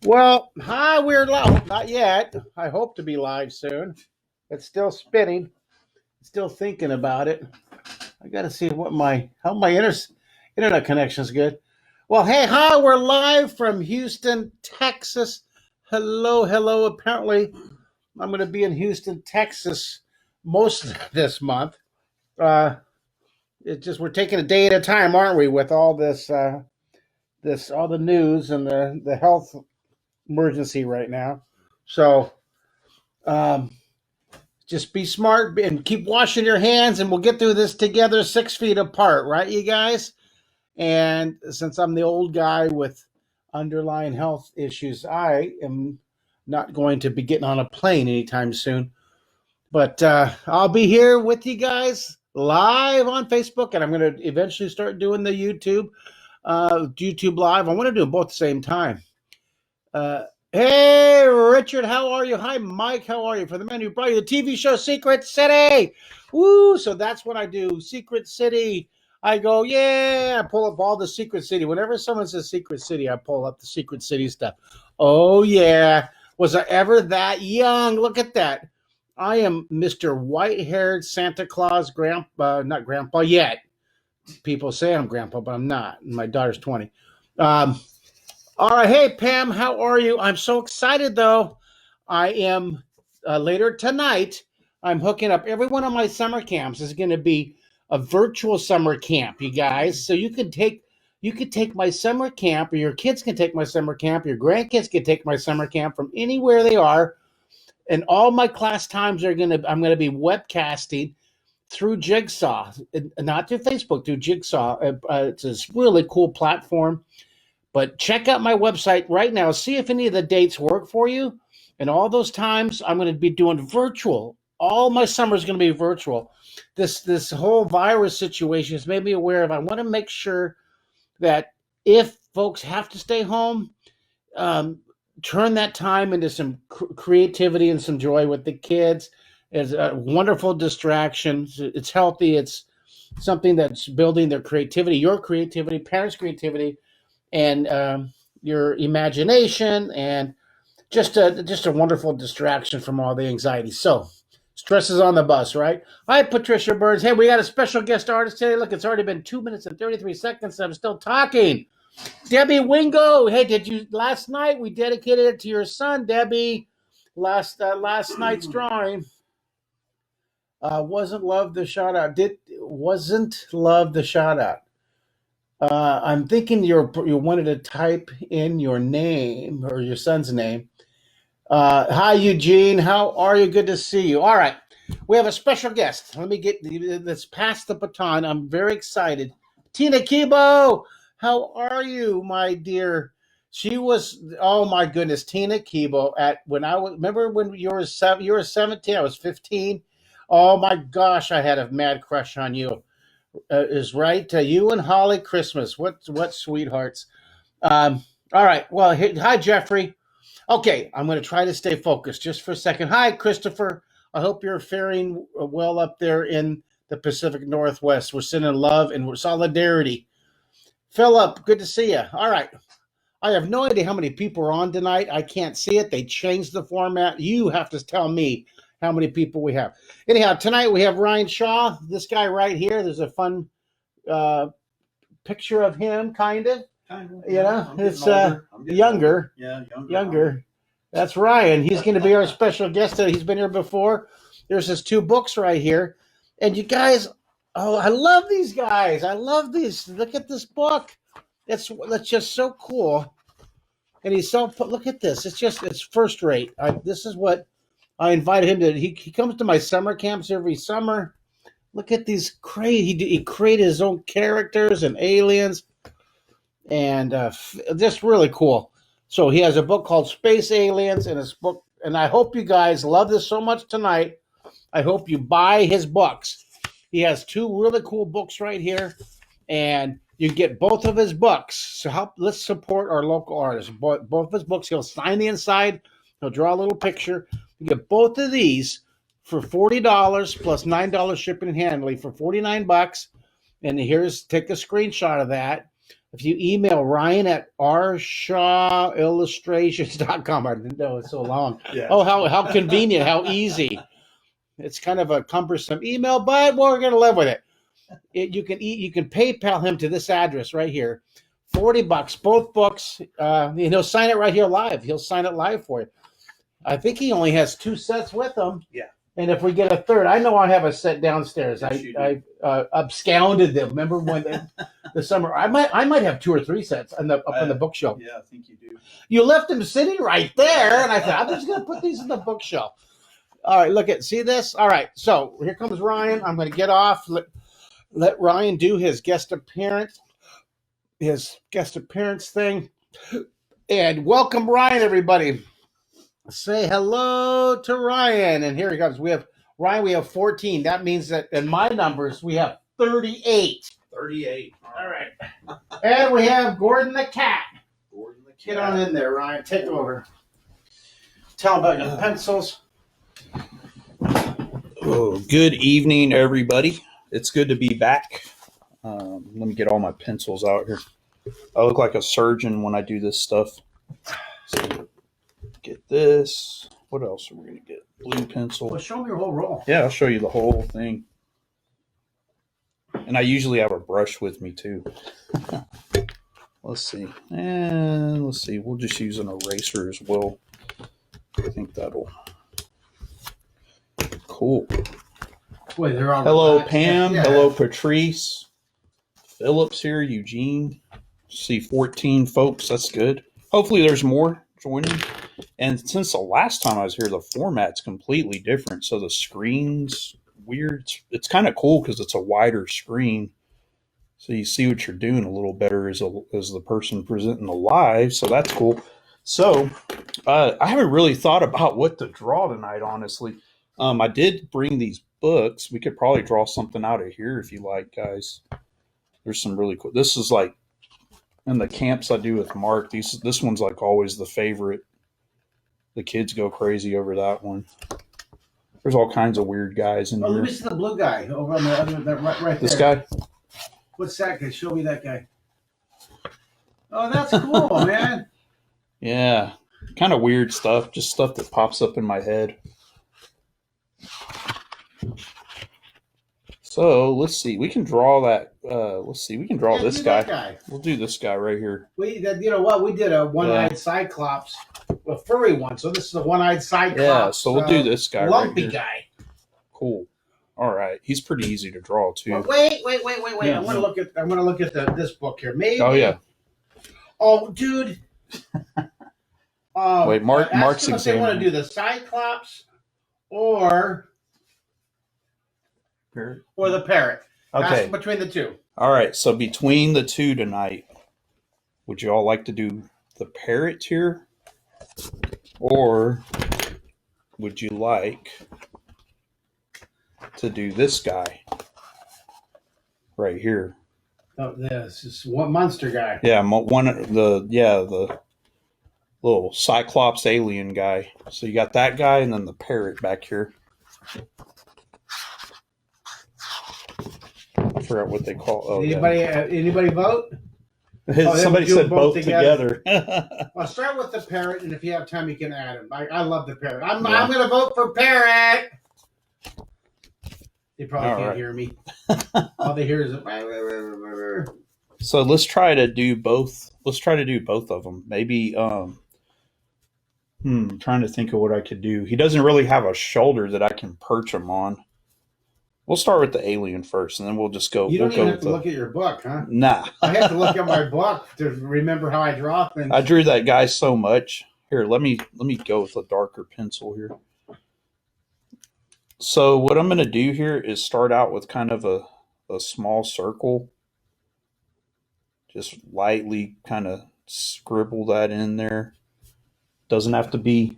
Well, hi, we're live. Not yet. I hope to be live soon. It's still spinning. Still thinking about it. I got to see how my internet connection is good. Well, hey, hi, we're live from Houston, Texas. Hello, hello. Apparently, I'm going to be in Houston, Texas most of this month. Uh, it's just we're taking a day at a time, aren't we? With all this all the news and the health emergency right now. So um, just be smart and keep washing your hands, and we'll get through this together 6 feet apart, right, you guys? And since I'm the old guy with underlying health issues, I am not going to be getting on a plane anytime soon. But I'll be here with you guys live on Facebook, and I'm going to eventually start doing the YouTube Live. I want to do them both at the same time. Hey, Richard, how are you? Hi, Mike, how are you? For the man who brought you the TV show Secret City. Woo! So that's what I do. Secret City. I go, yeah, I pull up all the Secret City. Whenever someone says Secret City, I pull up the Secret City stuff. Oh, yeah. Was I ever that young? Look at that. I am Mr. White-haired Santa Claus grandpa, not grandpa yet. People say I'm grandpa, but I'm not. My daughter's 20. All right. Hey, Pam, how are you? I'm so excited, though. I am later tonight. I'm hooking up every one of my summer camps is going to be a virtual summer camp, you guys. So you could take my summer camp, or your kids can take my summer camp, your grandkids can take my summer camp from anywhere they are. And all my class times I'm going to be webcasting through Jigsaw, not through Facebook, through Jigsaw. It's a really cool platform. But check out my website right now. See if any of the dates work for you. And all those times I'm going to be doing virtual. All my summer is going to be virtual. This whole virus situation has made me aware of. I want to make sure that if folks have to stay home, turn that time into some creativity and some joy with the kids. It's a wonderful distraction. It's healthy. It's something that's building their creativity, your creativity, parents' creativity, and your imagination, and just a wonderful distraction from all the anxiety. So stress is on the bus, right? Hi, Patricia Burns. Hey, we got a special guest artist today. Look, it's already been 2 minutes and 33 seconds, and I'm still talking. Debbie Wingo. Hey, last night we dedicated it to your son, Debbie. Last night's drawing. Wasn't love the shout out. Wasn't love the shout out. I'm thinking you wanted to type in your name or your son's name. Hi, Eugene. How are you? Good to see you. All right. We have a special guest. Let's pass the baton. I'm very excited. Tina Kibo, how are you, my dear? Oh my goodness, Tina Kibo. Remember when you were 17, I was 15. Oh my gosh, I had a mad crush on you. Is right. You and Holly Christmas. What sweethearts. All right. Well, hi, Jeffrey. Okay, I'm going to try to stay focused just for a second. Hi, Christopher. I hope you're faring well up there in the Pacific Northwest. We're sending love and solidarity. Philip, good to see you. All right. I have no idea how many people are on tonight. I can't see it. They changed the format. You have to tell me how many people we have. Anyhow, tonight we have Ryan Shaw, this guy right here. There's a fun picture of him, kind of. You know, it's younger. Yeah, younger. That's Ryan. He's going to be our special guest. He's been here before. There's his 2 books right here. And you guys, I love these guys. I love these. Look at this book. That's just so cool. And look at this. It's first rate. This is what I invited him to. He comes to my summer camps every summer. Look at these he created his own characters and aliens, and just really cool. So he has a book called Space Aliens, and I hope you guys love this so much tonight. I hope you buy his books. He has 2 really cool books right here, and you get both of his books. So let's support our local artists. Both of his books, he'll sign the inside. He'll draw a little picture. You get both of these for $40 plus $9 shipping and handling for $49. And take a screenshot of that. If you email Ryan at rshawillustrations.com, I didn't know it's so long. Yeah. Oh, how convenient, how easy. It's kind of a cumbersome email, but we're going to live with it. You can PayPal him to this address right here. $40, both books. He'll sign it right here live. He'll sign it live for you. I think he only has 2 sets with him. Yeah. And if we get a third, I know I have a set downstairs. Yes, I absconded them. Remember when the summer? I might have 2 or 3 sets up on the bookshelf. Yeah, I think you do. You left them sitting right there, and I thought I'm just going to put these in the bookshelf. All right, see this? All right, so here comes Ryan. I'm going to get off. Let Ryan do his guest appearance thing, and welcome Ryan, everybody. Say hello to Ryan. And here he comes. We have 14. That means that in my numbers, we have 38. 38. All right. And we have Gordon the cat. Gordon the cat. Get on in there, Ryan. Take over. Tell him about your pencils. Oh, good evening, everybody. It's good to be back. Let me get all my pencils out here. I look like a surgeon when I do this stuff. So, get this. What else are we going to get? Blue pencil. Well, show me your whole roll. Yeah, I'll show you the whole thing. And I usually have a brush with me, too. Let's see. We'll just use an eraser as well. I think that'll... Cool. Wait, they're all Hello, relaxed. Pam. Yeah. Hello, Patrice. Phillips here. Eugene. See 14 folks. That's good. Hopefully there's more joining. And since the last time I was here, the format's completely different. So the screen's weird. It's kind of cool because it's a wider screen. So you see what you're doing a little better as the person presenting the live. So that's cool. So I haven't really thought about what to draw tonight, honestly. I did bring these books. We could probably draw something out of here if you like, guys. There's some really cool. This is like in the camps I do with Mark. This one's like always the favorite. The kids go crazy over that one. There's all kinds of weird guys in here. Let me see the blue guy over on the other, right there. This guy? What's that guy? Show me that guy. Oh, that's cool, man. Yeah. Kind of weird stuff. Just stuff that pops up in my head. So let's see. We can draw that. We can draw this guy. We'll do this guy right here. You know what? We did a one-eyed cyclops, a furry one. So this is a one-eyed cyclops. Yeah. So we'll do this guy. Lumpy right here. guy. Cool. All right. He's pretty easy to draw too. Well, wait. Yeah. I want to look at this book here. Maybe. Oh yeah. Oh, dude. Wait, Mark's examining. If they want to do the cyclops or the parrot. Okay. Ask between the two. All right. So between the two tonight, would you all like to do the parrot here, or would you like to do this guy right here? Oh, this is one monster guy. Yeah, the little cyclops alien guy. So you got that guy and then the parrot back here. I forgot what they call. Oh, anybody vote? Somebody said both together. I'll start with the parrot, and if you have time, you can add him. I love the parrot. I'm going to vote for parrot. They probably can't hear me. All they hear is a... So let's try to do both. Let's try to do both of them. Maybe. Trying to think of what I could do. He doesn't really have a shoulder that I can perch him on. We'll start with the alien first, and then we'll just go. You don't even have to look at your book, huh? Nah. I have to look at my book to remember how I draw things. I drew that guy so much. Here, let me go with a darker pencil here. So what I'm going to do here is start out with kind of a small circle. Just lightly kind of scribble that in there. Doesn't have to be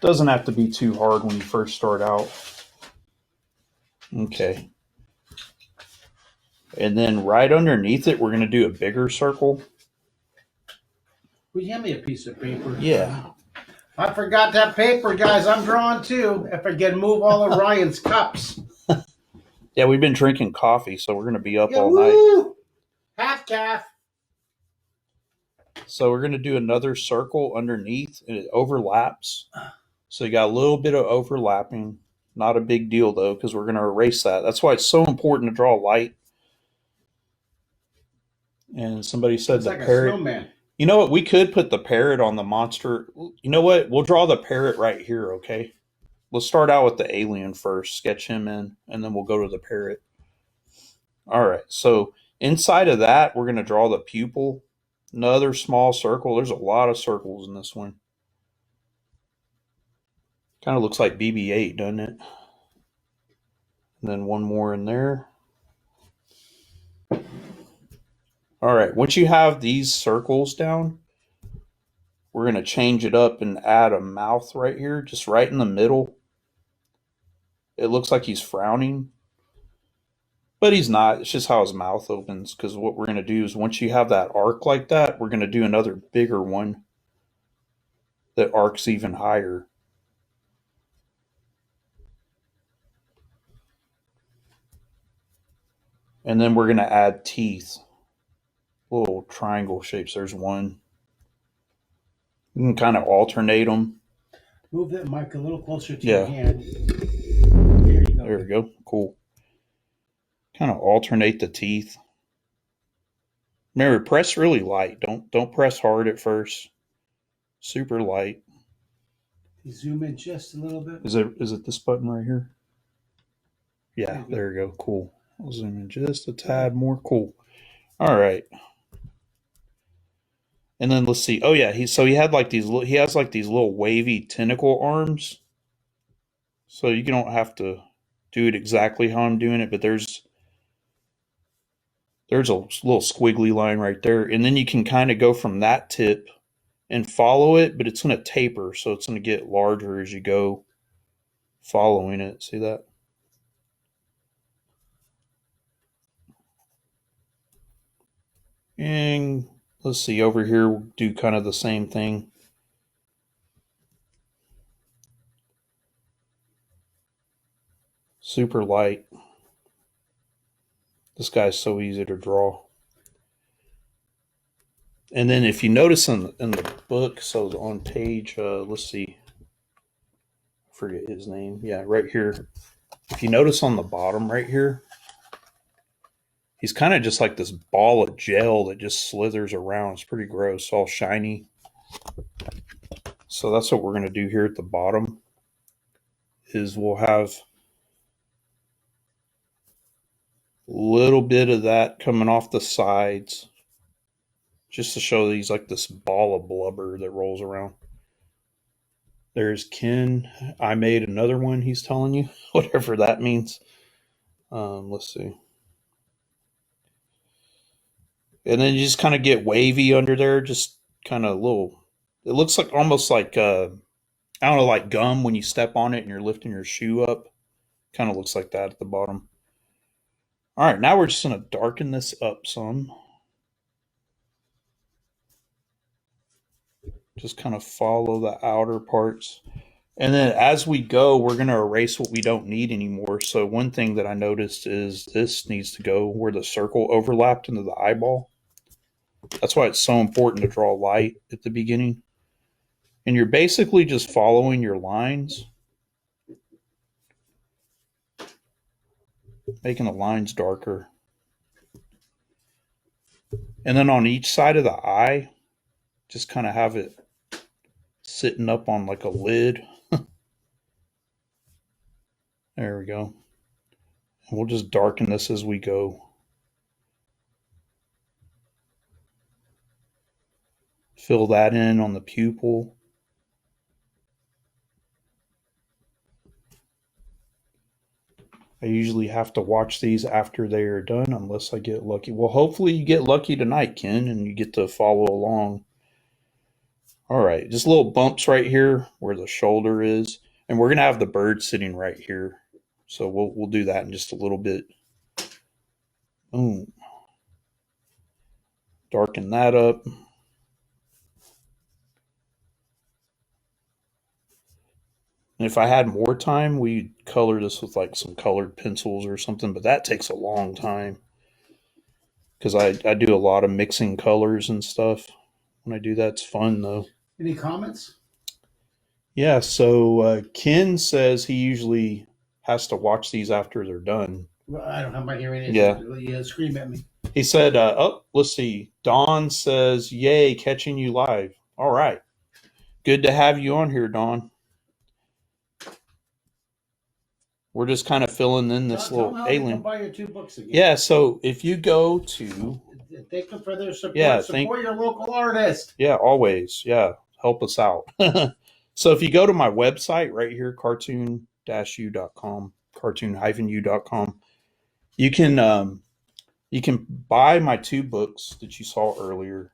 too hard when you first start out. Okay. And then right underneath it, we're going to do a bigger circle. Will you hand me a piece of paper? Yeah. I forgot that paper, guys. I'm drawing too. If I can move all of Ryan's cups. Yeah, we've been drinking coffee, so we're going to be up all woo! night. Half calf. So we're going to do another circle underneath, and it overlaps. So you got a little bit of overlapping. Not a big deal, though, because we're going to erase that. That's why it's so important to draw light. And somebody said It's the like a parrot. snowman. You know what? We could put the parrot on the monster. You know what? We'll draw the parrot right here, okay? Let's start out with the alien first, sketch him in, and then we'll go to the parrot. All right, so inside of that, we're going to draw the pupil. Another small circle. There's a lot of circles in this one. Kind of looks like BB-8, doesn't it? And then one more in there. All right, once you have these circles down, we're going to change it up and add a mouth right here, just right in the middle. It looks like he's frowning, but he's not. It's just how his mouth opens, because what we're going to do is once you have that arc like that, we're going to do another bigger one that arcs even higher. And then we're going to add teeth, little triangle shapes. There's one. You can kind of alternate them. Move that mic a little closer to Yeah. your hand. There you go. There we go. Cool. Kind of alternate the teeth. Remember, press really light. Don't press hard at first. Super light. You zoom in just a little bit. Is it this button right here? Yeah, there you go. Cool. I'll zoom in just a tad more. Cool. All right. And then let's see. Oh yeah, he has like these little wavy tentacle arms. So you don't have to do it exactly how I'm doing it, but there's a little squiggly line right there, and then you can kind of go from that tip and follow it, but it's going to taper, so it's going to get larger as you go following it. See that? And let's see, over here we'll do kind of the same thing. Super light. This guy's so easy to draw. And then if you notice in the book, so on page, let's see, I forget his name. Yeah, right here. If you notice on the bottom right here, he's kind of just like this ball of gel that just slithers around. It's pretty gross, all shiny. So that's what we're going to do here at the bottom, is we'll have a little bit of that coming off the sides, just to show that he's like this ball of blubber that rolls around. There's Ken. I made another one, he's telling you, whatever that means. Let's see. And then you just kind of get wavy under there, just kind of little. It looks like almost like, I don't know, like gum when you step on it and you're lifting your shoe up. Kind of looks like that at the bottom. All right, now we're just going to darken this up some. Just kind of follow the outer parts. And then as we go, we're going to erase what we don't need anymore. So one thing that I noticed is this needs to go where the circle overlapped into the eyeball. That's why it's so important to draw light at the beginning. And you're basically just following your lines, making the lines darker. And then on each side of the eye, just kind of have it sitting up on like a lid. There we go. And we'll just darken this as we go. Fill that in on the pupil. I usually have to watch these after they are done unless I get lucky. Well, hopefully you get lucky tonight, Ken, and you get to follow along. All right, just little bumps right here where the shoulder is. And we're going to have the bird sitting right here. So we'll do that in just a little bit. Boom. Darken that up. And if I had more time, we'd color this with like some colored pencils or something, but that takes a long time because I do a lot of mixing colors and stuff. When I do that, it's fun though. Any comments? Yeah, so Ken says he usually has to watch these after they're done. Well, I don't have my hearing aids. Yeah. You scream at me. He said, oh, let's see. Dawn says, yay, catching you live. All right. Good to have you on here, Dawn. We're just kind of filling in this little alien. Buy your 2 books again. Yeah, so if you go to... Thank them for their support. Yeah, support your local artist. Yeah, always. Yeah, help us out. So if you go to my website right here, cartoon-u.com, cartoon-u.com, you can buy my 2 books that you saw earlier.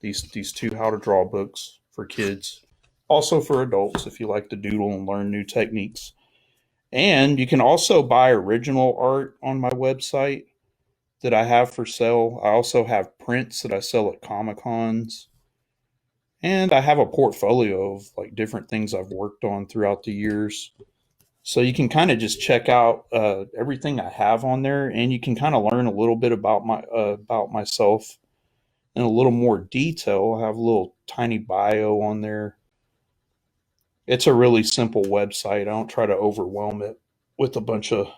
These 2 how to draw books for kids, also for adults if you like to doodle and learn new techniques. And you can also buy original art on my website that I have for sale. I also have prints that I sell at Comic-Cons. And I have a portfolio of like different things I've worked on throughout the years. So you can kind of just check out everything I have on there, and you can kind of learn a little bit about myself in a little more detail. I have a little tiny bio on there. It's a really simple website. I don't try to overwhelm it with a bunch of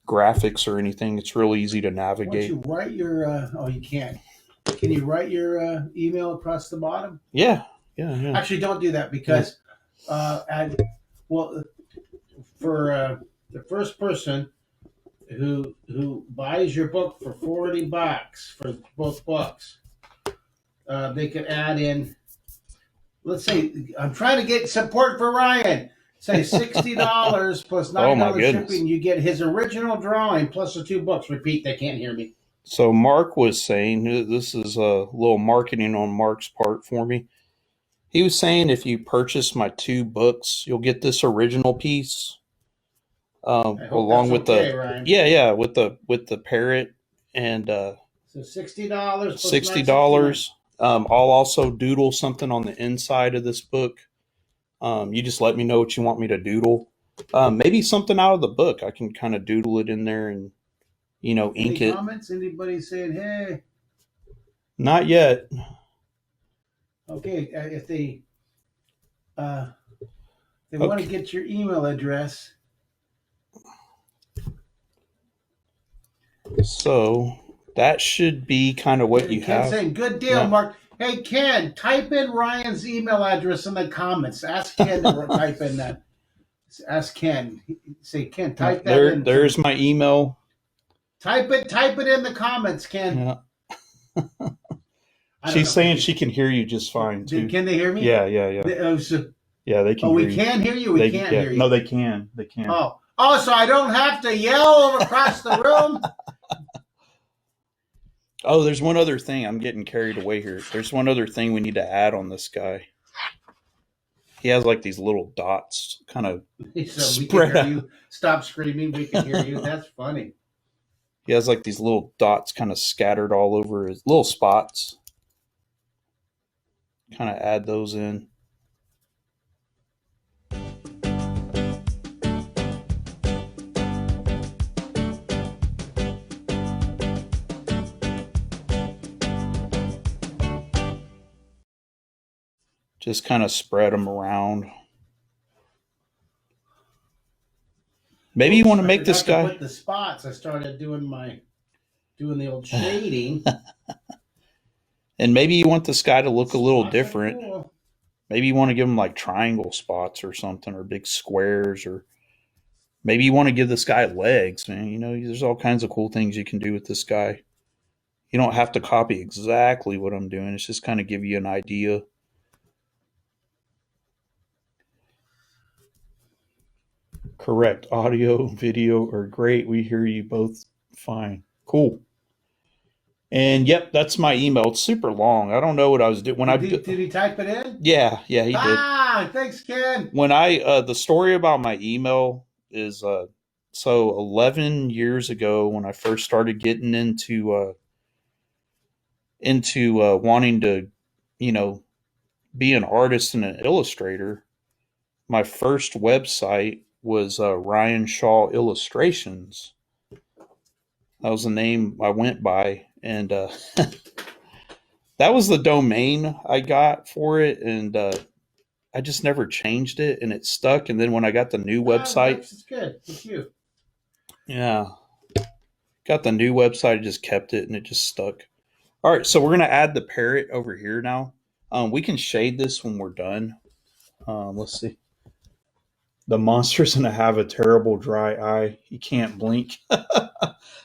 graphics or anything. It's really easy to navigate. Once you write your, you can't. Can you write your email across the bottom? Yeah. Actually, don't do that because, for the first person who buys your book for $40 for both books, they could add in. Let's say I'm trying to get support for Ryan. Say $60 plus $9 shipping. You get his original drawing plus the 2 books. Repeat, they can't hear me. So Mark was saying, this is a little marketing on Mark's part for me. He was saying if you purchase my 2 books, you'll get this original piece along with Ryan. with the parrot and so $60. $60. I'll also doodle something on the inside of this book. You just let me know what you want me to doodle. Maybe something out of the book. I can kind of doodle it in there and ink it. Any comments? Anybody saying, hey? Not yet. Okay, if they want to get your email address. So that should be kind of what you have. Saying, good deal, Mark. Hey, Ken, type in Ryan's email address in the comments. Ask Ken to type in that. Ask Ken. Say, Ken, type that in. There's my email. Type it in the comments, Ken. Yeah. She's saying she can hear you just fine too. Can they hear me? Yeah. Yeah, they can. We can hear you. We can't hear you. No, they can. They can. Oh, so I don't have to yell across the room. Oh, there's one other thing. I'm getting carried away here. There's one other thing we need to add on this guy. He has like these little dots, kind of spread out. You. Stop screaming. We can hear you. That's funny. He has like these little dots kind of scattered all over his little spots. Kind of add those in. Just kind of spread them around. Maybe you want to make this guy. With the spots, I started doing the old shading. And maybe you want this guy to look a little different. Cool. Maybe you want to give him like triangle spots or something, or big squares, or maybe you want to give this guy legs, man. There's all kinds of cool things you can do with this guy. You don't have to copy exactly what I'm doing. It's just kind of give you an idea. Correct. Audio, video are great. We hear you both fine. Cool. And yep, that's my email. It's super long. I don't know what I was doing when did he type it in? Yeah, he did. Thanks, Ken. When the story about my email is so 11 years ago when I first started getting into wanting to, be an artist and an illustrator. My first website was Ryan Shaw Illustrations. That was the name I went by. And that was the domain I got for it, and I just never changed it, and it stuck. And then when I got the new website, That's good. Good for you. yeah, got the new website, I just kept it, and it just stuck. All right, so we're gonna add the parrot over here now. We can shade this when we're done. Let's see. The monster's gonna have a terrible dry eye. He can't blink.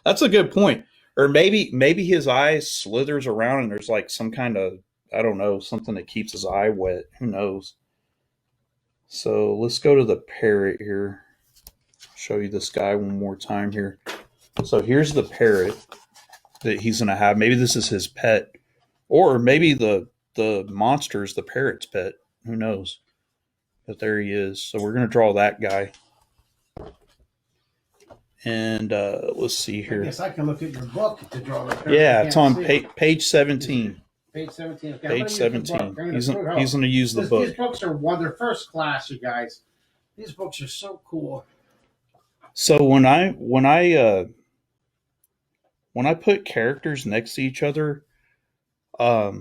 That's a good point. Or maybe his eye slithers around and there's like some kind of, I don't know, something that keeps his eye wet. Who knows? So let's go to the parrot here. Show you this guy one more time here. So here's the parrot that he's gonna have. Maybe this is his pet, or maybe the monster is the parrot's pet. Who knows? But there he is. So we're gonna draw that guy. And let's see I here. guess I can look at your book to draw the parrot. Yeah, it's on page 17. Page 17. Okay, Page 17. He's going to use the book. These books are they're first class, you guys. These books are so cool. So when I put characters next to each other, I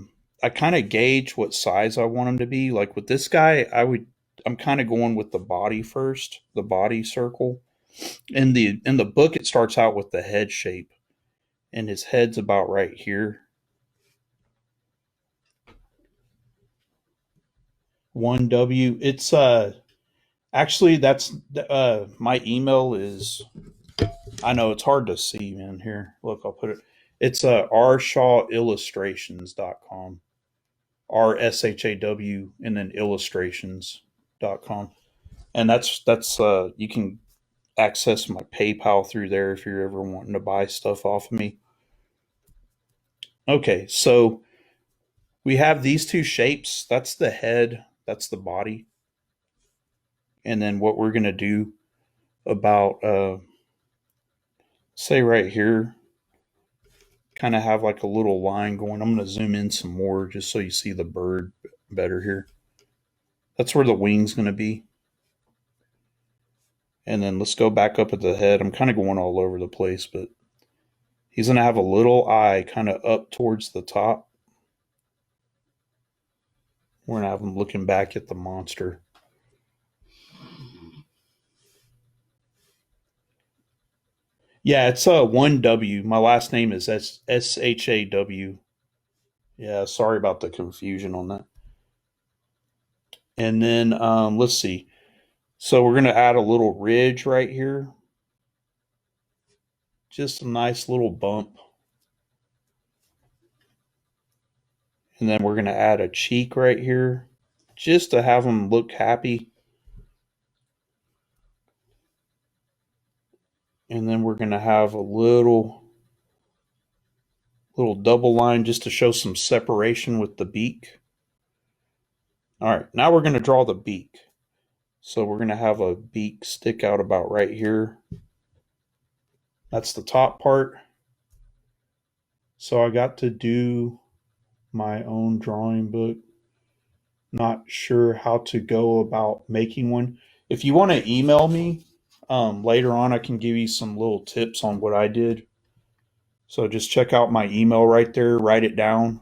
kind of gauge what size I want them to be. Like with this guy, I'm kind of going with the body first, the body circle. In the book, it starts out with the head shape, and his head's about right here. 1W. It's actually that's my email is. I know it's hard to see, man. Here, look, I'll put it. It's rshawillustrations.com. RSHAW and then illustrations.com. And that's you can access my PayPal through there if you're ever wanting to buy stuff off of me. Okay, so we have these two shapes. That's the head, that's the body. And then what we're going to do about say right here, kind of have like a little line going. I'm going to zoom in some more just so you see the bird better here. That's where the wing's going to be. And then let's go back up at the head. I'm kind of going all over the place, but he's going to have a little eye kind of up towards the top. We're going to have him looking back at the monster. Yeah, it's 1W. My last name is SHAW. Yeah, sorry about the confusion on that. And then let's see. So we're going to add a little ridge right here. Just a nice little bump. And then we're going to add a cheek right here just to have him look happy. And then we're going to have a little double line just to show some separation with the beak. All right, now we're going to draw the beak. So we're going to have a beak stick out about right here. That's the top part. So I got to do my own drawing book. Not sure how to go about making one. If you want to email me later on, I can give you some little tips on what I did. So just check out my email right there, write it down.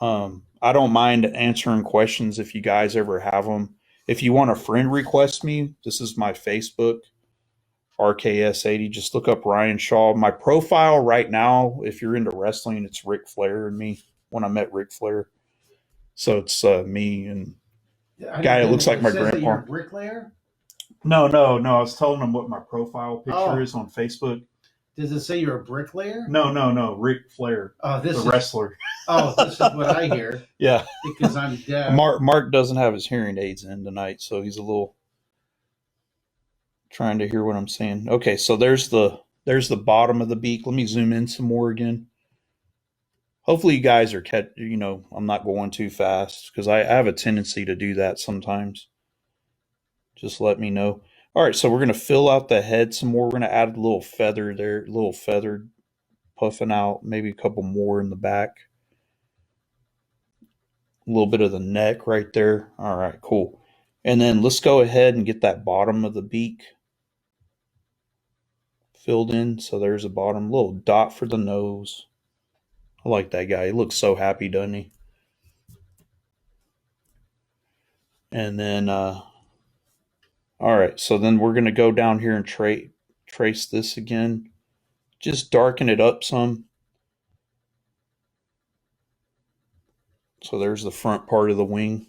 I don't mind answering questions if you guys ever have them. If you want to friend request me, this is my Facebook, RKS80. Just look up Ryan Shaw. My profile right now, if you're into wrestling, it's Ric Flair and me when I met Ric Flair. So it's me and guy that looks like my grandpa. You're a bricklayer? No. I was telling them what my profile picture is on Facebook. Does it say you're a bricklayer? No. Ric Flair, the wrestler. Oh, this is what I hear. Yeah, because I'm deaf. Mark doesn't have his hearing aids in tonight, so he's a little trying to hear what I'm saying. Okay, so there's the bottom of the beak. Let me zoom in some more again. Hopefully you guys are I'm not going too fast because I have a tendency to do that sometimes. Just let me know. All right, so we're going to fill out the head some more. We're going to add a little feather there, a little feather puffing out, maybe a couple more in the back. A little bit of the neck right there. All right, cool. And then let's go ahead and get that bottom of the beak filled in. So there's a bottom, little dot for the nose. I like that guy. He looks so happy, doesn't he? And then, all right. So then we're going to go down here and trace this again. Just darken it up some. So there's the front part of the wing.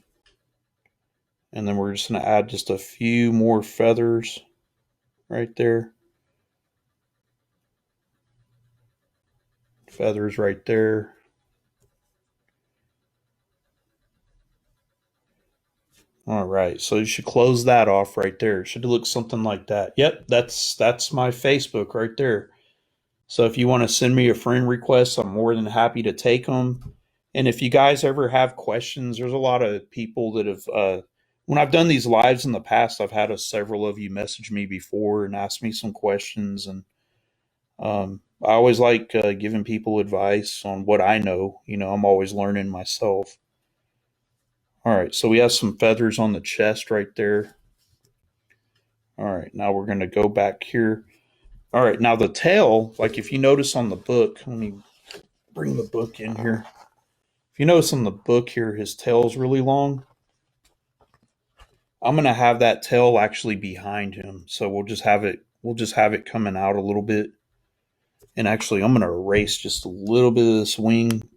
And then we're just going to add just a few more feathers right there. Feathers right there. All right, so you should close that off right there. It should look something like that. Yep, that's my Facebook right there. So if you want to send me a friend request, I'm more than happy to take them. And if you guys ever have questions, there's a lot of people that have, when I've done these lives in the past, I've had several of you message me before and ask me some questions. And I always like giving people advice on what I know. You know, I'm always learning myself. All right, so we have some feathers on the chest right there. All right, now we're going to go back here. All right, now the tail, like if you notice on the book, let me bring the book in here. If you notice on the book here, his tail's really long. I'm going to have that tail actually behind him. So we'll just have it coming out a little bit. And actually, I'm going to erase just a little bit of this wing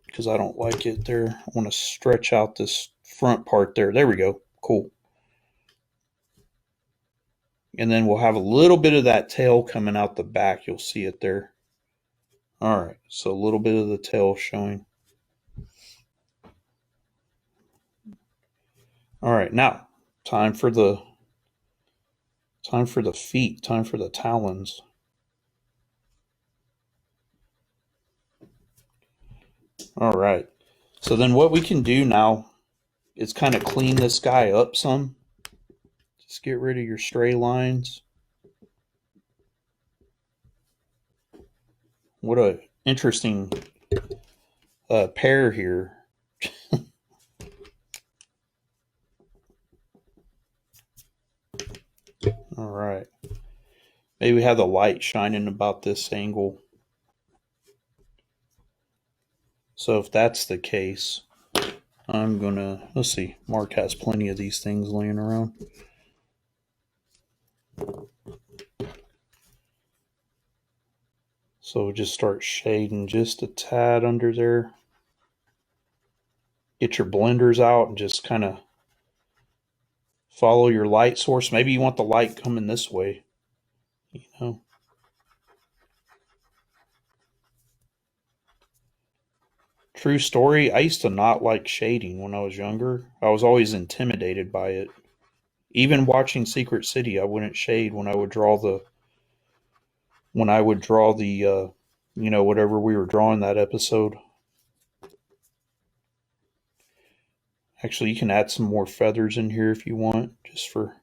because I don't like it there. I want to stretch out this front part there. There we go. Cool. And then we'll have a little bit of that tail coming out the back. You'll see it there. All right, so a little bit of the tail showing. All right, now time for the feet, time for the talons. All right. So then what we can do now is kind of clean this guy up some. Just get rid of your stray lines. What a interesting pair here. All right. Maybe we have the light shining about this angle. So if that's the case, I'm gonna, let's see, Mark has plenty of these things laying around. So just start shading just a tad under there. Get your blenders out and just kind of follow your light source. Maybe you want the light coming this way, you know. True story, I used to not like shading when I was younger. I was always intimidated by it. Even watching Secret City, I wouldn't shade when I would draw the whatever we were drawing that episode. Actually, you can add some more feathers in here if you want, just for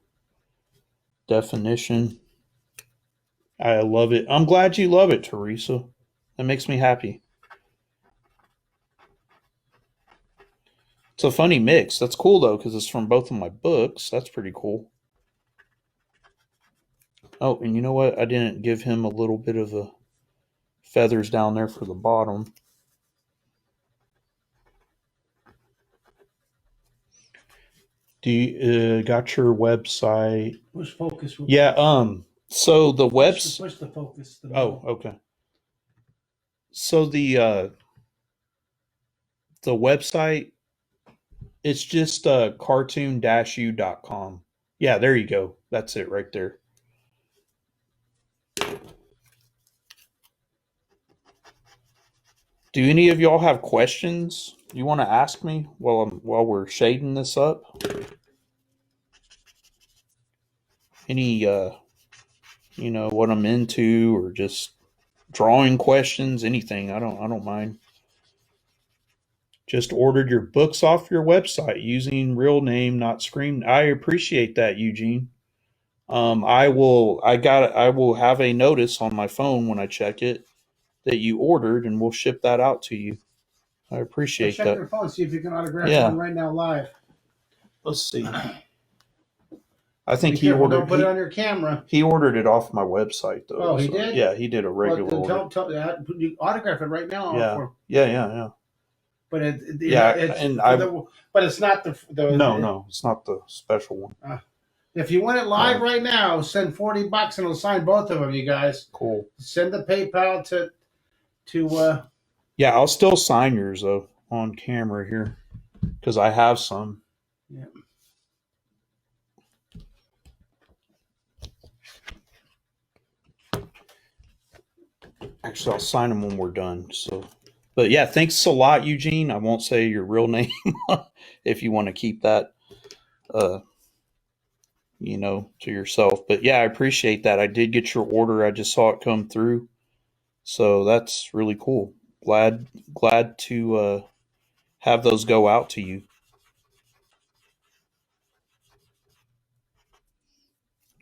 definition. I love it. I'm glad you love it, Teresa. That makes me happy. It's a funny mix. That's cool, though, because it's from both of my books. That's pretty cool. Oh, and you know what? I didn't give him a little bit of the feathers down there for the bottom. Do you got your website? Push focus. Yeah. So the website. Push the focus. Oh, okay. So the website, it's just cartoon-u.com. Yeah, there you go. That's it right there. Do any of y'all have questions you want to ask me while we're shading this up? Any what I'm into, or just drawing questions, anything. I don't mind. Just ordered your books off your website using real name, not screen. I appreciate that, Eugene. I will have a notice on my phone when I check it that you ordered, and we'll ship that out to you. I appreciate check that. your phone, see if you can autograph one right now live. Let's see. I think Be he careful, ordered. don't put it on your camera. He ordered it off my website though. Oh, he did? Yeah, he did a regular order. You autograph it right now. Yeah, yeah. But but it's not the No, it's not the special one. If you want it live right now, send $40 and it'll sign both of them, you guys. Cool. Send the PayPal to Yeah, I'll still sign yours though on camera here because I have some. Yeah. Actually, I'll sign them when we're done. So, but yeah, thanks a lot, Eugene. I won't say your real name if you want to keep that, to yourself. But yeah, I appreciate that. I did get your order. I just saw it come through, so that's really cool. Glad to have those go out to you.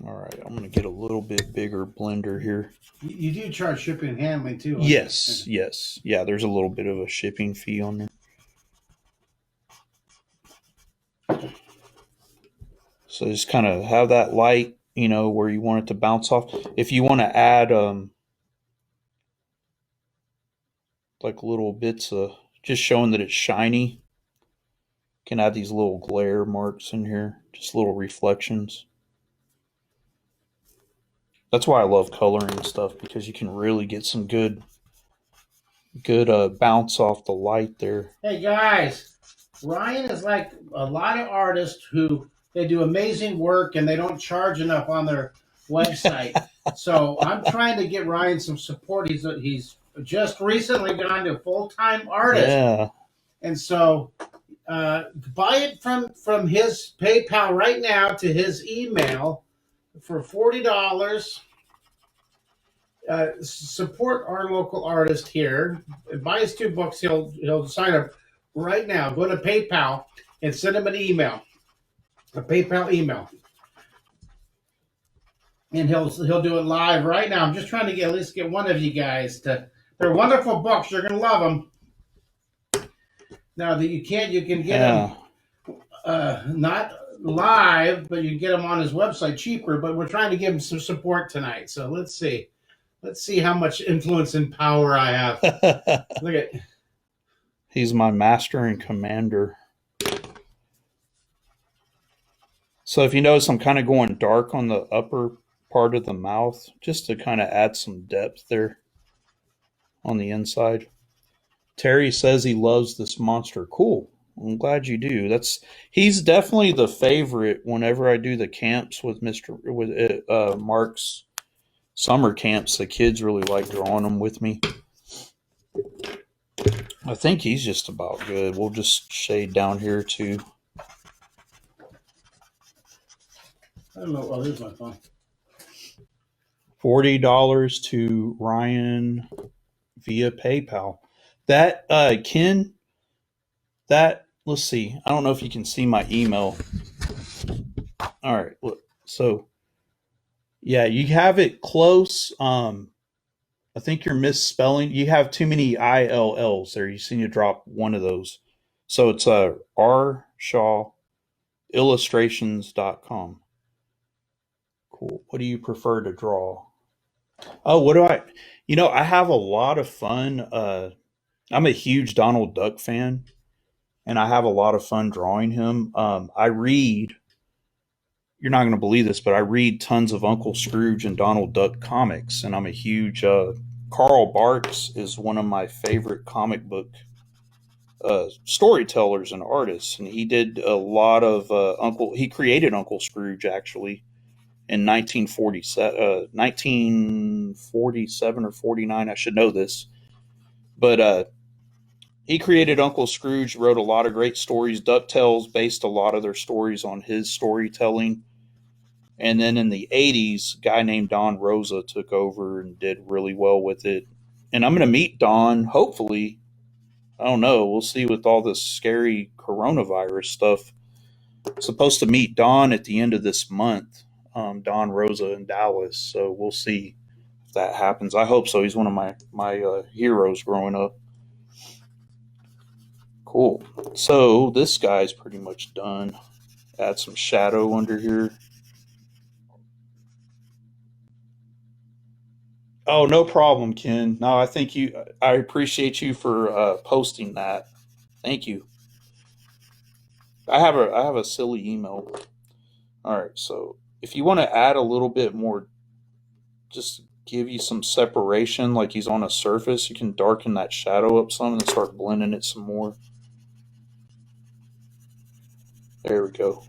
All right, I'm going to get a little bit bigger blender here. You do charge shipping and handling too. Yes. Yeah, there's a little bit of a shipping fee on there. So just kind of have that light, where you want it to bounce off. If you want to add like little bits of just showing that it's shiny, can add these little glare marks in here, just little reflections. That's why I love coloring stuff, because you can really get some good bounce off the light there. Hey guys, Ryan is like a lot of artists who they do amazing work and they don't charge enough on their website. So I'm trying to get Ryan some support. He's just recently gone to full-time artist. Yeah. And so buy it from his PayPal right now to his email for $40. Support our local artist here. Buy his 2 books. He'll sign up right now. Go to PayPal and send him an email, a PayPal email, and he'll do it live right now. I'm just trying to at least get one of you guys to. They're wonderful books. You're gonna love them. Now that you can get them not live, but you can get them on his website cheaper. But we're trying to give him some support tonight. So let's see. Let's see how much influence and power I have. Look at. He's my master and commander. So if you notice, I'm kind of going dark on the upper part of the mouth just to kind of add some depth there on the inside. Terry says he loves this monster. Cool. I'm glad you do. He's definitely the favorite whenever I do the camps with Mark's summer camps. The kids really like drawing them with me. I think he's just about good. We'll just shade down here too. I don't know. Oh, here's my phone. $40 to Ryan via PayPal. That Ken, let's see. I don't know if you can see my email. All right, look. So yeah, you have it close. I think you're misspelling. You have too many ILLs there. You need to drop one of those. So it's rshawillustrations.com. Cool. What do you prefer to draw? Oh, what do I have a lot of fun. I'm a huge Donald Duck fan, and I have a lot of fun drawing him. I read, you're not going to believe this, but I read tons of Uncle Scrooge and Donald Duck comics, and I'm a huge Carl Barks is one of my favorite comic book storytellers and artists, and he did a lot of he created Uncle Scrooge actually in 1947 or 49. I should know this, but he created Uncle Scrooge, wrote a lot of great stories. DuckTales based a lot of their stories on his storytelling. And then in the 80s, a guy named Don Rosa took over and did really well with it. And I'm going to meet Don, hopefully. I don't know. We'll see with all this scary coronavirus stuff. Supposed to meet Don at the end of this month, Don Rosa in Dallas. So we'll see if that happens. I hope so. He's one of my heroes growing up. Cool. So this guy's pretty much done. Add some shadow under here. Oh, no problem, Ken. No, I appreciate you for posting that. Thank you. I have a silly email. All right, so if you want to add a little bit more, just give you some separation, like he's on a surface, you can darken that shadow up some and start blending it some more. There we go.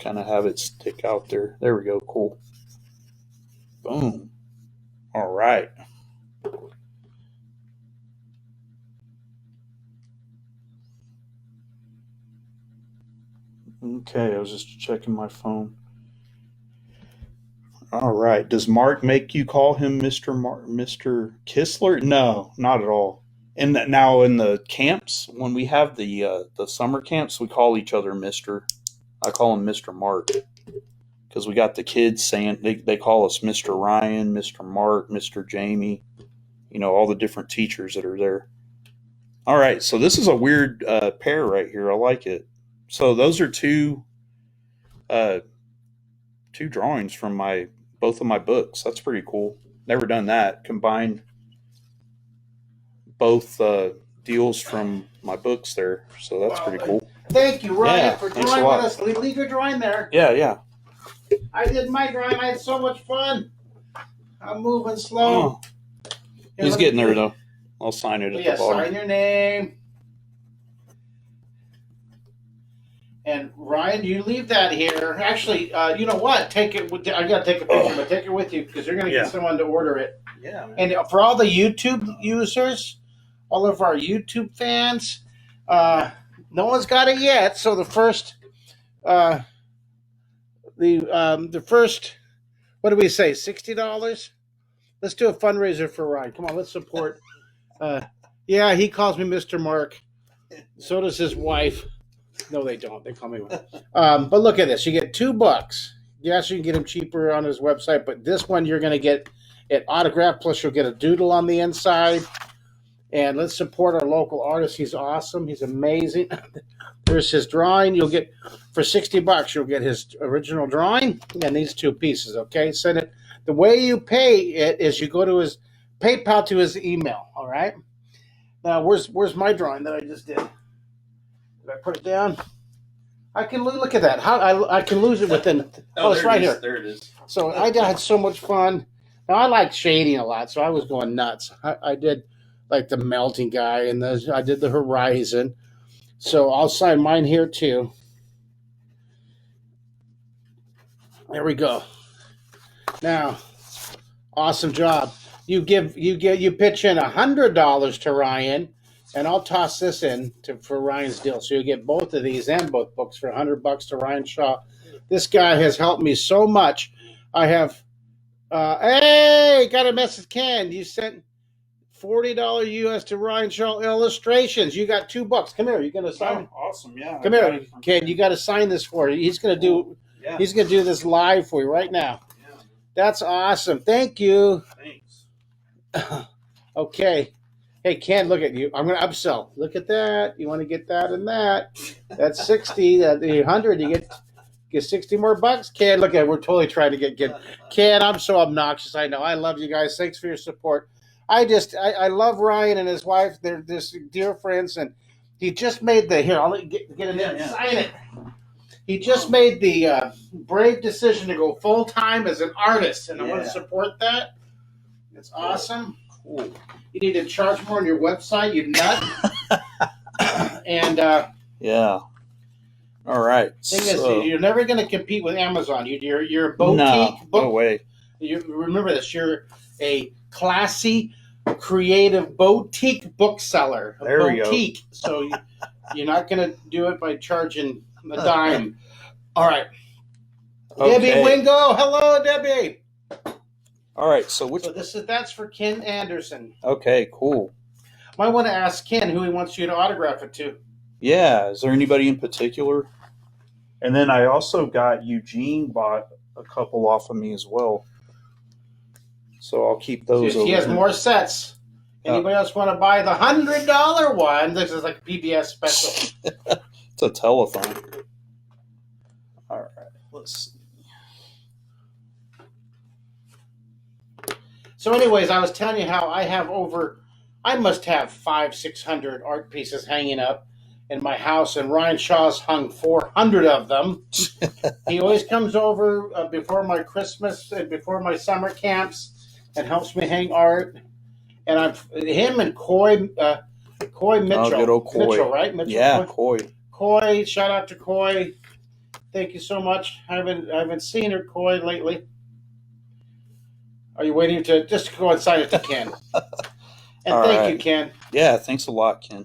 Kind of have it stick out there. There we go. Cool. Boom. All right. Okay, I was just checking my phone. All right. Does Mark make you call him Mr. Kistler? No, not at all. And now in the camps, when we have the summer camps, we call each other Mister. I call him Mr. Mark because we got the kids saying they call us Mr. Ryan, Mr. Mark, Mr. Jamie. You know, all the different teachers that are there. All right, so this is a weird pair right here. I like it. So those are uh, two drawings from my both of my books. That's pretty cool. Never done that. Combined both deals from my books there. So that's pretty cool. Thank you, Ryan, Yeah, for thanks a drawing lot. with us. Leave your drawing there. Yeah, yeah. I did my drawing. I had so much fun. I'm moving slow. Oh, he's getting there though. I'll sign it at the bottom. Sign your name. And Ryan, you leave that here. Actually, you know what? Take it. I got to take a picture, but take it with you because you're going to get someone to order it. Yeah. Man. And for all the YouTube users, all of our YouTube fans, no one's got it yet. So the first, the first, what do we say? $60. Let's do a fundraiser for Ryan. Come on, let's support. Yeah, he calls me Mr. Mark. So does his wife. No, they don't. They call me. But look at this. You get $2. Yes, you can get him cheaper on his website, but this one you're going to get it autographed. Plus, you'll get a doodle on the inside. And let's support our local artist. He's awesome. He's amazing. There's his drawing. You'll get for $60. You'll get his original drawing and these two pieces. Okay, send it. The way you pay it is you go to his PayPal to his email. All right. Now, where's my drawing that I just did? Did I put it down? I can look at that. How I can lose it within. Oh, it's right here. There it is. So I had so much fun. Now I like shading a lot, so I was going nuts. I did like the melting guy, and I did the horizon. So I'll sign mine here too. There we go. Now, awesome job. You pitch in $100 to Ryan, and I'll toss this in for Ryan's deal. So you get both of these and both books for $100 to Ryan Shaw. This guy has helped me so much. I have. Hey, got a message, Ken. You sent $40 US to Ryan Shaw Illustrations. You got $2. Come here. You gonna sign? Oh, awesome. Yeah. Come here, Ken. You got to sign this for you. He's gonna do. Yeah. He's gonna do this live for you right now. Yeah. That's awesome. Thank you. Thanks. Okay. Hey, Ken, look at you. I'm going to upsell. Look at that. You want to get that and that. That's 60. That the 100. You get 60 more bucks. Ken, look at it. We're totally trying to get. Ken, I'm so obnoxious. I know. I love you guys. Thanks for your support. I love Ryan and his wife. They're just dear friends, and he just made the here. I'll get him in. Sign it. He just made the brave decision to go full time as an artist, and I want to support that. It's awesome. Cool. You need to charge more on your website, you nut. And yeah. All right. Thing is, you're never going to compete with Amazon. You're a boutique. No way. Remember this. You're a classy, creative boutique bookseller. There we go. So you're not going to do it by charging a dime. All right. Okay. Debbie Wingo. Hello, Debbie. All right. So that's for Ken Anderson. Okay. Cool. Might want to ask Ken who he wants you to autograph it to. Yeah. Is there anybody in particular? And then I also got Eugene bought a couple off of me as well. So I'll keep those. He has more sets. Anybody else want to buy the $100 one? This is like a PBS special. It's a telethon. All right. Let's see. So, anyways, I was telling you how I must have 500-600 art pieces hanging up in my house, and Ryan Shaw's hung 400 of them. He always comes over before my Christmas and before my summer camps and helps me hang art. And him and Coy Mitchell. Oh, good old Coy. Mitchell, right? Mitchell, yeah, Coy. Coy, shout out to Coy. Thank you so much. I haven't seen her, Coy, lately. Are you waiting to just go and sign it to Ken? And All thank right. you, Ken. Yeah, thanks a lot, Ken.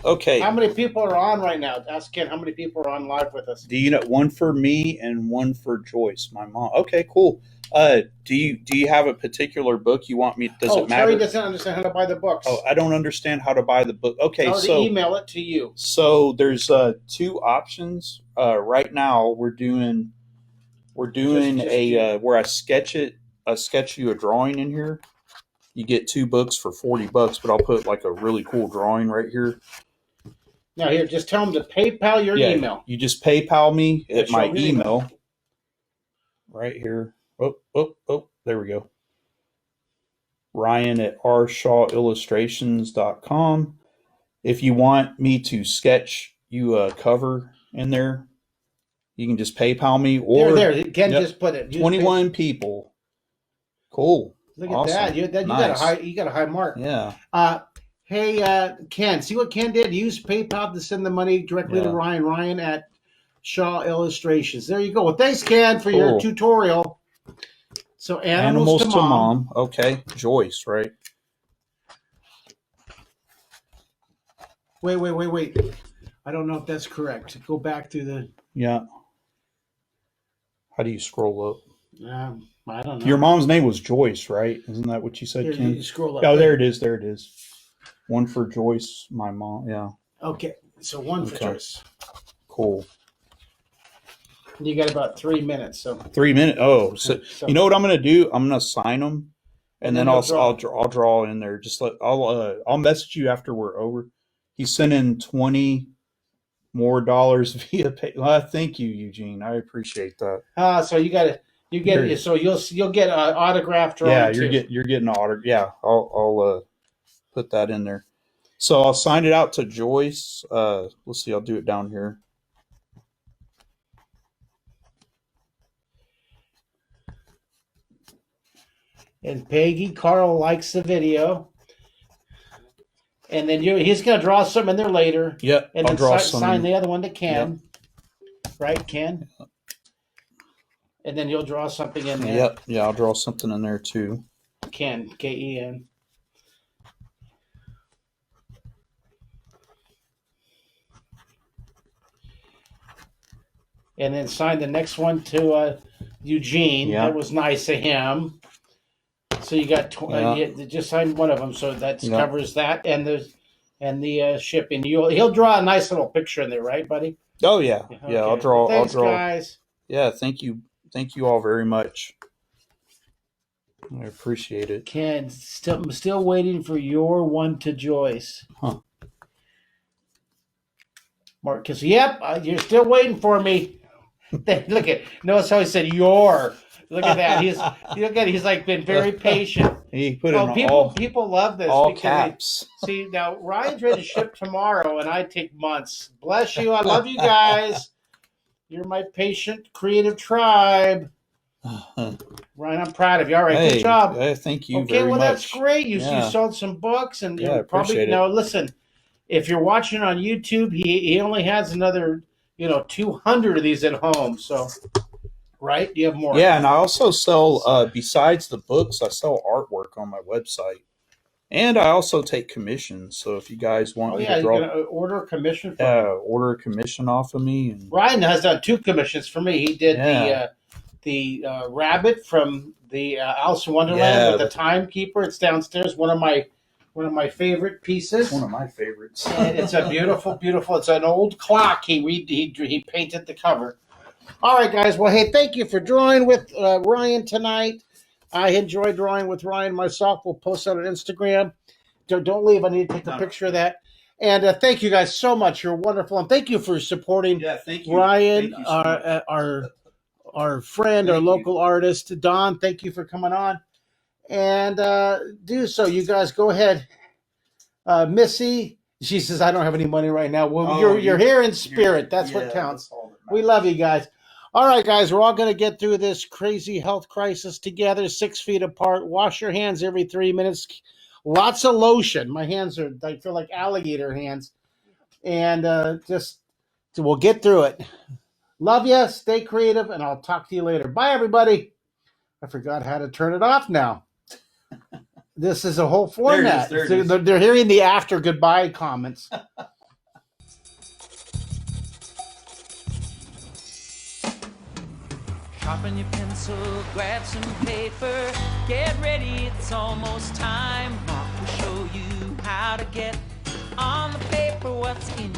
Okay. How many people are on right now? Ask Ken how many people are on live with us. Do you know one for me and one for Joyce, my mom? Okay, cool. Do you have a particular book you want me? Does it matter? Terry doesn't understand how to buy the books. Oh, I don't understand how to buy the book. Okay, I'll so email it to you. So there's two options. Right now we're doing where I sketch you a drawing in here. You get 2 books for $40, but I'll put like a really cool drawing right here. Now here, just tell them to PayPal your email. You just PayPal me at my email. email. Right here. Oh, there we go. Ryan at rshawillustrations.com. If you want me to sketch you a cover in there, you can just PayPal me. Or there. Ken just put it. 21 people. Cool. Look at Awesome. that. You Nice. got a high mark. Yeah. Hey, Ken, see what Ken did? Use PayPal to send the money directly to Ryan. Ryan at Shaw Illustrations. There you go. Well, thanks, Ken, for your tutorial. So animals to mom. Okay. Joyce, right? Wait. I don't know if that's correct. Go back to the... Yeah. How do you scroll up? I don't know. Your mom's name was Joyce, right? Isn't that what you said, Here, Ken? you scroll up. Oh, there it is. One for Joyce, my mom. Yeah. Okay. So one for Joyce. Cool. You got about 3 minutes. So 3 minutes. Oh, so you know what I'm gonna do? I'm gonna sign them, and then I'll draw in there. I'll message you after we're over. He's sending $20 more via pay. Thank you, Eugene. I appreciate that. So you'll get an autographed drawing. Yeah, you're getting an autograph. Yeah, I'll put that in there. So I'll sign it out to Joyce. Let's see. I'll do it down here. And Peggy, Carl likes the video. And then he's going to draw some in there later. Yep, and I'll then some. sign the other one to Ken. Yep. Right, Ken? And then you'll draw something in there. Yep, yeah, I'll draw something in there too. Ken, Ken. And then sign the next one to Eugene. Yep. That was nice of him. So you got just sign one of them, so that covers that and the shipping. He'll draw a nice little picture in there, right, buddy? Oh yeah, okay. Yeah. I'll draw. Thanks, guys. Yeah, thank you all very much. I appreciate it. Ken, still waiting for your one to Joyce. Huh? Mark Kistler. Yep, you're still waiting for me. Notice how he said your. Look at that. He's like been very patient. He put people love this. All caps. See, now Ryan's ready to ship tomorrow, and I take months. Bless you. I love you guys. You're my patient, creative tribe. Ryan, I'm proud of you. All right, good job. Thank you very much. That's great. You sold some books, and you probably listen. If you're watching on YouTube, he only has another 200 of these at home. So. Right? Do you have more? Yeah, and I also sell, besides the books, I sell artwork on my website. And I also take commissions. So if you guys want me to draw... you're going to order a commission? Order a commission off of me. And... Ryan has done 2 commissions for me. He did the rabbit from the Alice in Wonderland with the timekeeper. It's downstairs. One of my favorite pieces. One of my favorites. And it's a beautiful, beautiful... It's an old clock. He painted the cover. All right, guys. Well, hey, thank you for drawing with Ryan tonight. I enjoyed drawing with Ryan myself. We'll post that on Instagram. Don't leave. I need to take a picture of that. And thank you guys so much. You're wonderful. And thank you for supporting Ryan, our friend, our local artist. Don, thank you for coming on. and do so. You guys go ahead. Missy, she says, I don't have any money right now. Well, you're here in spirit. That's what counts. We love you guys. All right, guys, we're all going to get through this crazy health crisis together, 6 feet apart. Wash your hands every 3 minutes. Lots of lotion. My hands I feel like alligator hands. And we'll get through it. Love you. Stay creative, and I'll talk to you later. Bye, everybody. I forgot how to turn it off now. This is a whole format. There it is. They're hearing the after goodbye comments. Sharpen your pencil, grab some paper, get ready, it's almost time. Mark will show you how to get on the paper what's in